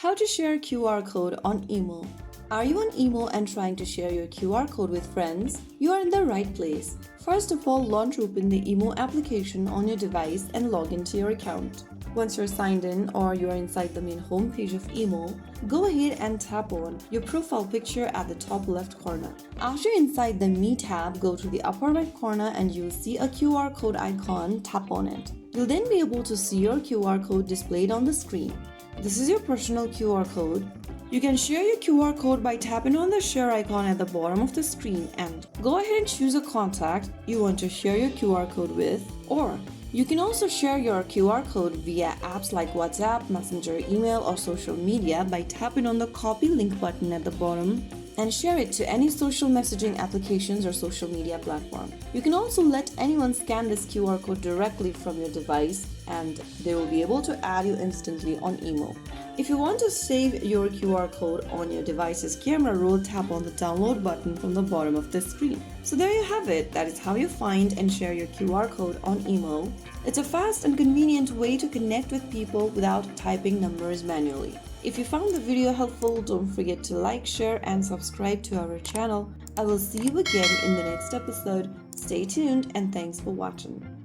How to share QR code on email. Are you on email and trying to share your QR code with friends? You are in the right place. First of all, launch open the email application on your device and log into your account. Once you're signed in or you're inside the main homepage of email, go ahead and tap on your profile picture at the top left corner. After you're inside the Me tab, go to the upper right corner and you'll see a QR code icon. Tap on it. You'll then be able to see your QR code displayed on the screen. This is your personal QR code. You can share your QR code by tapping on the share icon at the bottom of the screen and go ahead and choose a contact you want to share your QR code with, or you can also share your QR code via apps like WhatsApp, Messenger, email, or social media by tapping on the copy link button at the bottom and share it to any social messaging applications or social media platform. You can also let anyone scan this QR code directly from your device and they will be able to add you instantly on email. If you want to save your QR code on your device's camera roll, tap on the download button from the bottom of the screen. So there you have it. That is how you find and share your QR code on email. It's a fast and convenient way to connect with people without typing numbers manually. If you found the video helpful, don't forget to like, share, and subscribe to our channel. I will see you again in the next episode. Stay tuned and thanks for watching.